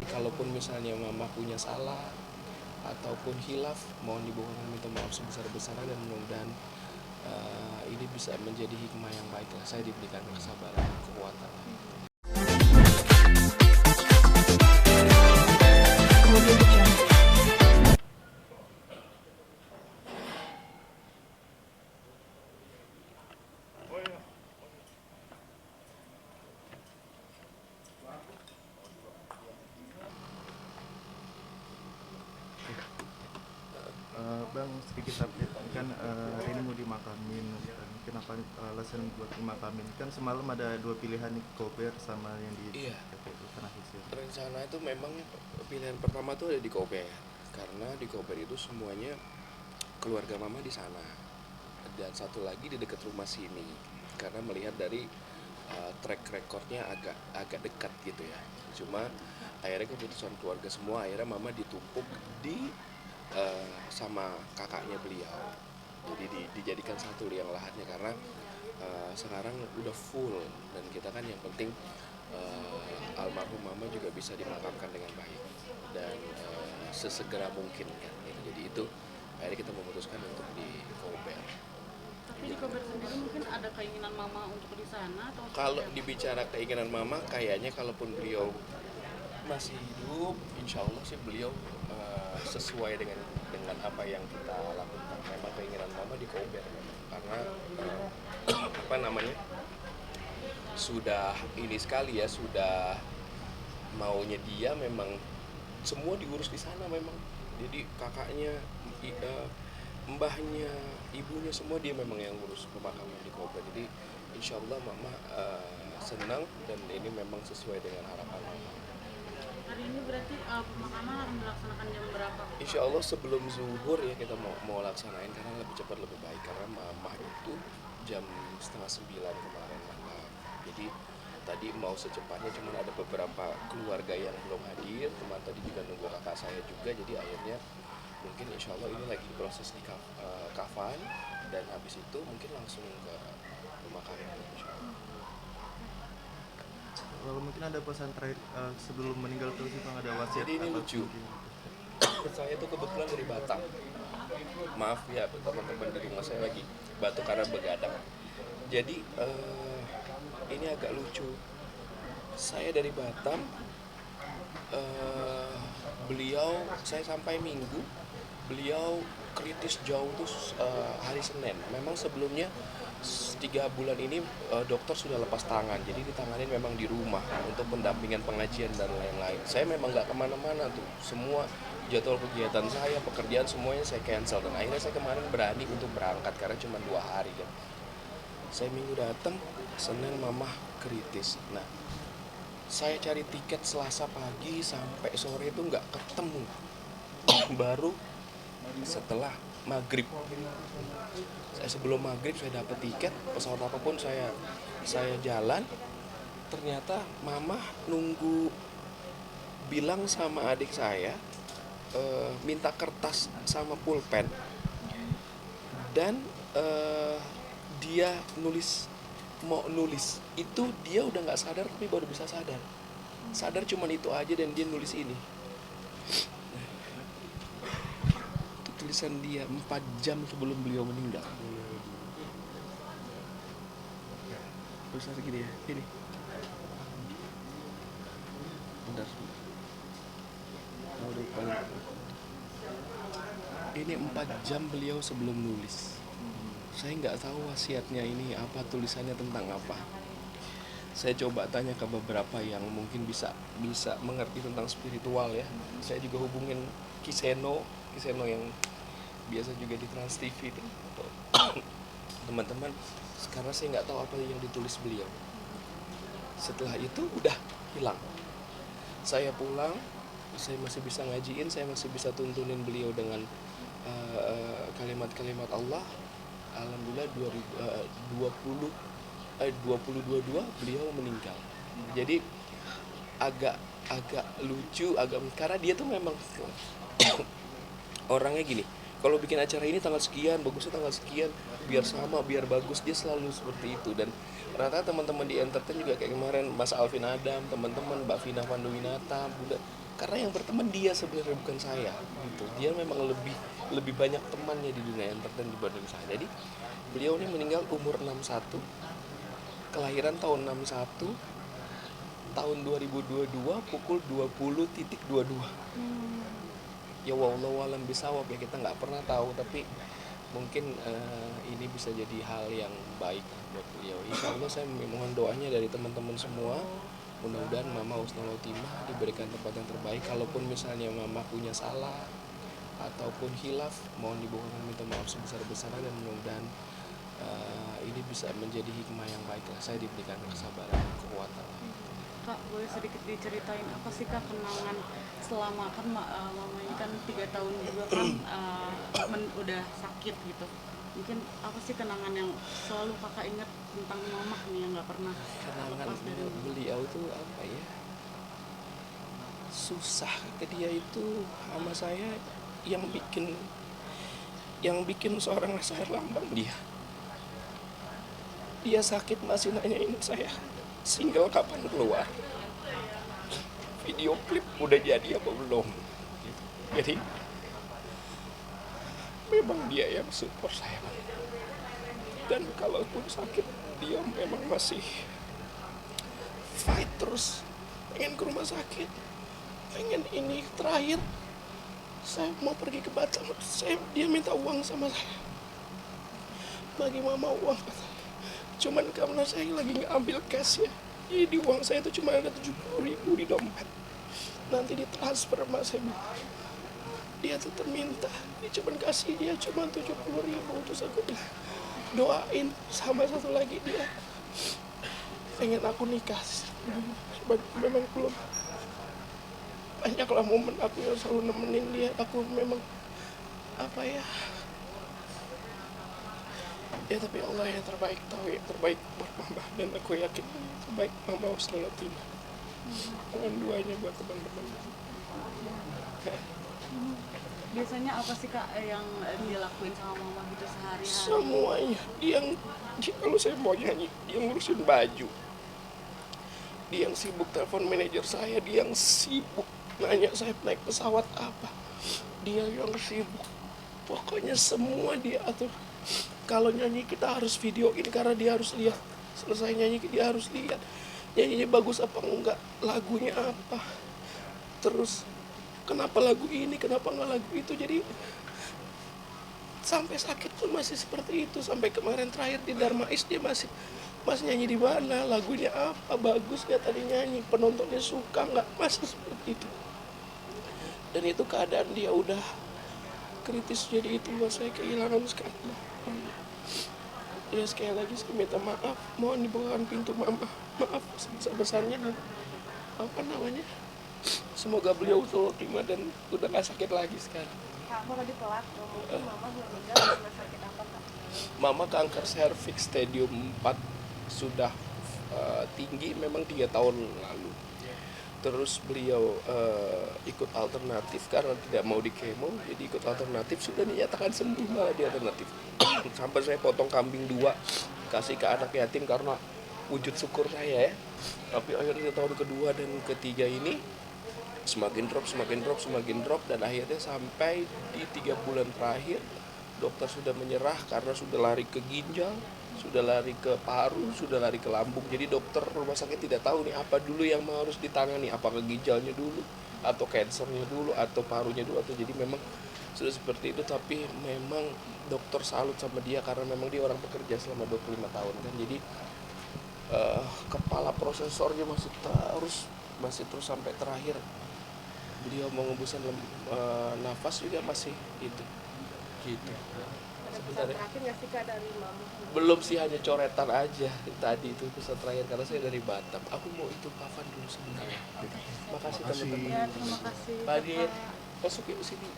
Kalaupun misalnya mama punya salah ataupun hilaf, mohon dibawakan minta maaf sebesar-besarnya, dan mudah-mudahan ini bisa menjadi hikmah yang baik lah. Saya diberikan kesabaran dan kekuatan. Bang, sedikit update kan hari ini mau dimakamin kan. Kenapa alasan buat dimakamin? Kan semalam ada dua pilihan nih, Kober sama yang di Iya. TPU Tanah Kusir. Rencana itu memang pilihan pertama tuh ada di Kober, karena di Kober itu semuanya keluarga mama di sana, dan satu lagi di dekat rumah sini, karena melihat dari track recordnya agak dekat gitu ya. Cuma akhirnya keputusan keluarga semua, akhirnya mama ditumpuk di sama kakaknya beliau, jadi dijadikan satu liang lahatnya, karena sekarang udah full, dan kita kan yang penting almarhum mama juga bisa dimakamkan dengan baik dan sesegera mungkin kan gitu. Jadi itu akhirnya kita memutuskan untuk di Kober. Tapi di Kober sendiri mungkin ada keinginan mama untuk di sana atau Kalau dibicara keinginan mama, kayaknya kalaupun beliau masih hidup, insya Allah sih beliau sesuai dengan apa yang kita lakukan. Memang keinginan mama di Kober, karena apa namanya, sudah ini sekali ya, sudah maunya dia memang semua diurus di sana memang. Jadi kakaknya, mbahnya, ibunya, semua dia memang yang ngurus pemakaman di Kober. Jadi insya Allah mama senang, dan ini memang sesuai dengan harapan mama. hari ini berarti pemakaman harus dilaksanakan jam berapa? Insya Allah sebelum zuhur ya kita mau laksanain, karena lebih cepat lebih baik, karena mama itu jam 8:30 kemarin malam. Jadi tadi mau secepatnya, cuman ada beberapa keluarga yang belum hadir, teman tadi juga nunggu kakak saya juga, jadi akhirnya mungkin insya Allah ini lagi proses di kafan, dan habis itu mungkin langsung ke pemakaman insya Allah. Kalau mungkin ada pesan terakhir sebelum meninggal terus itu ada wasiat. Jadi ini apa lucu. mungkin? Saya tuh kebetulan dari Batam. Maaf ya teman-teman di rumah saya lagi batuk karena begadang. Jadi ini agak lucu. Saya dari Batam, beliau saya sampai Minggu, beliau kritis jauh tuh hari Senin. Memang sebelumnya 3 bulan ini dokter sudah lepas tangan, jadi ditanganin memang di rumah untuk pendampingan pengajian dan lain-lain. Saya memang nggak kemana-mana tuh, semua jadwal kegiatan saya, pekerjaan semuanya saya cancel, dan akhirnya saya kemarin berani untuk berangkat karena cuma 2 hari kan. Saya Minggu datang, Senin mama kritis. Nah, saya cari tiket Selasa pagi sampai sore itu nggak ketemu. Baru setelah maghrib, sebelum maghrib saya dapat tiket pesawat apapun, saya jalan. Ternyata mama nunggu, bilang sama adik saya minta kertas sama pulpen, dan dia mau nulis itu, dia udah nggak sadar tapi baru bisa sadar cuman itu aja, dan dia nulis ini. Itu tulisan dia 4 jam sebelum beliau meninggal. Besar gini ya, ini. Bentar. Ini 4 jam beliau sebelum nulis. Saya nggak tahu wasiatnya ini apa, tulisannya tentang apa. Saya coba tanya ke beberapa yang mungkin bisa mengerti tentang spiritual ya. Saya juga hubungin Kiseno yang biasa juga di Trans TV itu. Teman-teman, sekarang saya nggak tahu apa yang ditulis beliau. Setelah itu udah hilang. Saya pulang, saya masih bisa ngajiin, saya masih bisa tuntunin beliau dengan kalimat-kalimat Allah. Alhamdulillah 2022 beliau meninggal. Jadi agak lucu, karena dia tuh memang orangnya gini, kalau bikin acara ini tanggal sekian, bagusnya tanggal sekian, biar sama, biar bagus. Dia selalu seperti itu. Dan rata teman-teman di entertain juga kayak kemarin Mas Alvin Adam, teman-teman Mbak Vina Panduwinata, Bunda, karena yang berteman dia sebenarnya bukan saya gitu. Dia memang lebih banyak temannya di dunia entertain dibanding saya. Jadi beliau ini meninggal umur 61, kelahiran tahun 61, tahun 2022 pukul 20.22. Ya wallahu alam bisawab, ya kita nggak pernah tahu, tapi mungkin ini bisa jadi hal yang baik buat beliau. Insya Allah saya memohon doanya dari teman-teman semua, mudah-mudahan Mama Husnul Khotimah diberikan tempat yang terbaik. Kalaupun misalnya Mama punya salah ataupun hilaf, mohon dibukakan, minta maaf sebesar-besarnya, dan mudah-mudahan ini bisa menjadi hikmah yang baik lah. Saya diberikan kesabaran dan kekuatan. Kak, boleh sedikit diceritain apa sih Kak kenangan selama kan mama ini kan 3 tahun juga kan udah sakit gitu. Mungkin apa sih kenangan yang selalu Kakak ingat tentang mama nih yang nggak pernah Kenangan lepas dari beliau itu apa ya, susah ke dia itu sama saya, yang bikin seorang rasa lambang dia sakit masih nanyain saya single kapan keluar, video klip udah jadi apa belum gitu. Jadi memang dia yang support saya, dan kalaupun sakit dia memang masih fight terus, pengen ke rumah sakit, pengen ini. Terakhir saya mau pergi ke Batam, dia minta uang sama saya, bagi mama uang, cuman karena saya lagi nggak ambil cash ya, jadi uang saya itu cuma ada 70.000 di dompet, nanti ditransfer sama saya. Dia tuh terminta, dia cuma kasih dia cuma 70.000. Terus aku bilang, doain. Sama satu lagi, dia pengen aku nikah, memang belum banyak lah momen aku yang selalu nemenin dia. Aku memang apa ya, tapi Allah yang terbaik tahu yang terbaik buat Mama, dan aku yakin yang terbaik Mama Husnul Khotimah. Mohon doanya buat teman-teman. biasanya apa sih Kak yang dia lakuin sama mama gitu sehari-hari? Semuanya dia kalau saya mau nyanyi, dia ngurusin baju, dia yang sibuk telepon manajer saya, dia yang sibuk nanya saya naik pesawat apa, dia yang sibuk, pokoknya semua dia atur. Kalau nyanyi kita harus videoin karena dia harus lihat, selesai nyanyi dia harus lihat nyanyinya bagus apa enggak, lagunya apa, terus kenapa lagu ini, kenapa nggak lagu itu. Jadi sampai sakit pun masih seperti itu. Sampai kemarin terakhir di Darmais dia masih nyanyi di mana, lagunya apa, bagus nggak tadi nyanyi, penontonnya suka nggak, masih seperti itu. Dan itu keadaan dia udah kritis, jadi itu buat saya kehilangan sekali. Ya sekali lagi saya minta maaf, mohon dibukakan pintu Mama, maaf sebesar-besarnya, dan apa namanya, semoga beliau Husnul Khotimah dan udah gak sakit lagi sekarang. Kak, aku tadi telat, mungkin mama belum meninggal karena sakit apa Kak? Mama kanker serviks stadium 4, sudah tinggi memang 3 tahun lalu. Terus beliau ikut alternatif karena tidak mau di kemo, jadi ikut alternatif, sudah dinyatakan sembuh malah di alternatif. Sampai saya potong kambing 2 kasih ke anak yatim karena wujud syukur saya ya. Tapi akhirnya tahun kedua dan ketiga ini semakin drop, dan akhirnya sampai di 3 bulan terakhir dokter sudah menyerah karena sudah lari ke ginjal, sudah lari ke paru, sudah lari ke lambung. Jadi dokter rumah sakit tidak tahu nih apa dulu yang harus ditangani, apakah ginjalnya dulu atau kansernya dulu atau parunya dulu, atau jadi memang sudah seperti itu. Tapi memang dokter salut sama dia karena memang dia orang bekerja selama 25 tahun kan. Jadi kepala prosesornya masih terus sampai terakhir. Beliau mengembuskan nafas juga masih itu gitu. Ada pesan terakhir nggak sih Kak dari mama? Belum sih, hanya coretan aja tadi itu pesan terakhir karena saya dari Batam. Aku mau itu kafan dulu sebenarnya. Makasih teman-teman. Ya, terima kasih. Pak Dit, masuk yuk sini.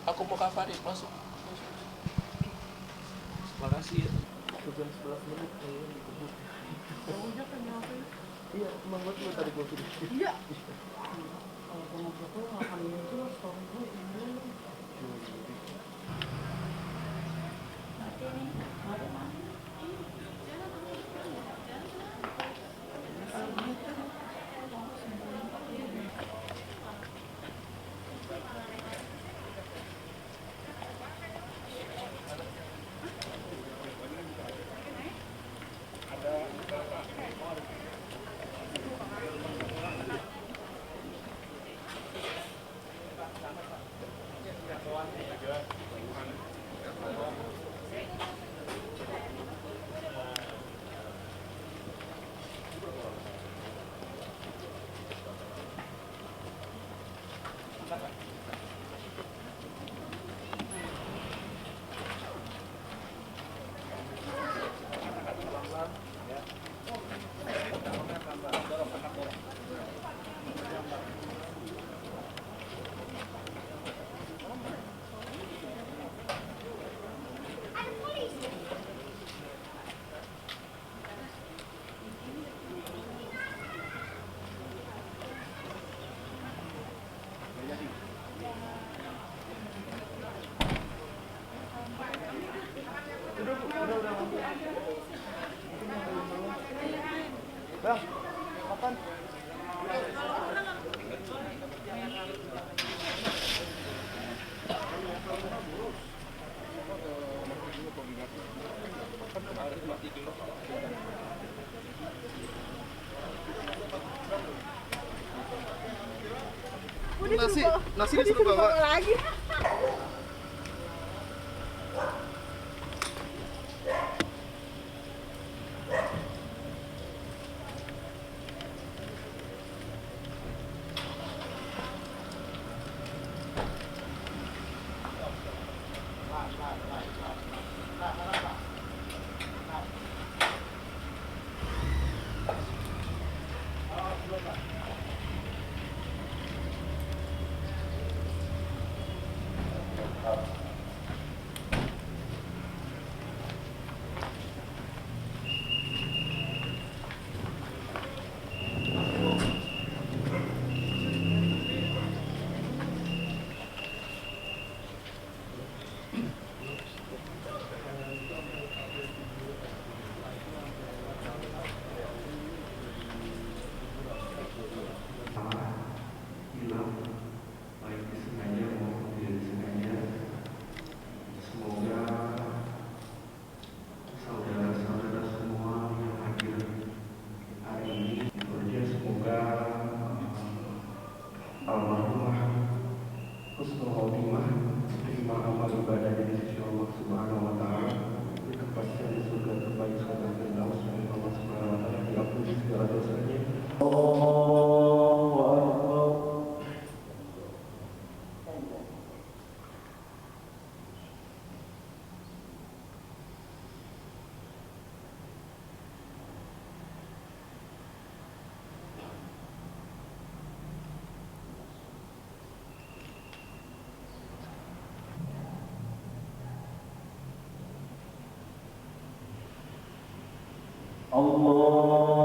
Aku mau kafarin, masuk. Makasih ya. Sudah 11 menit. Udah kan ngapain? Iya, emang betul tadi gue video. Iya. Kalau mau foto ngapain itu story gue ini. Bang, makan. Nasi disuruh bawa lagi. hilang, baik disengaja maupun tidak disengaja. Semoga saudara-saudara semua yang hadir hari ini bekerja, semoga almarhumah husnul khotimah, terima amal ibadahnya di sisi Allah Subhanahu wa taala, ditempatkan di surga terbaik, surga Firdaus, dan Allah Subhanahu wa taala diampuni segala dosanya. Allah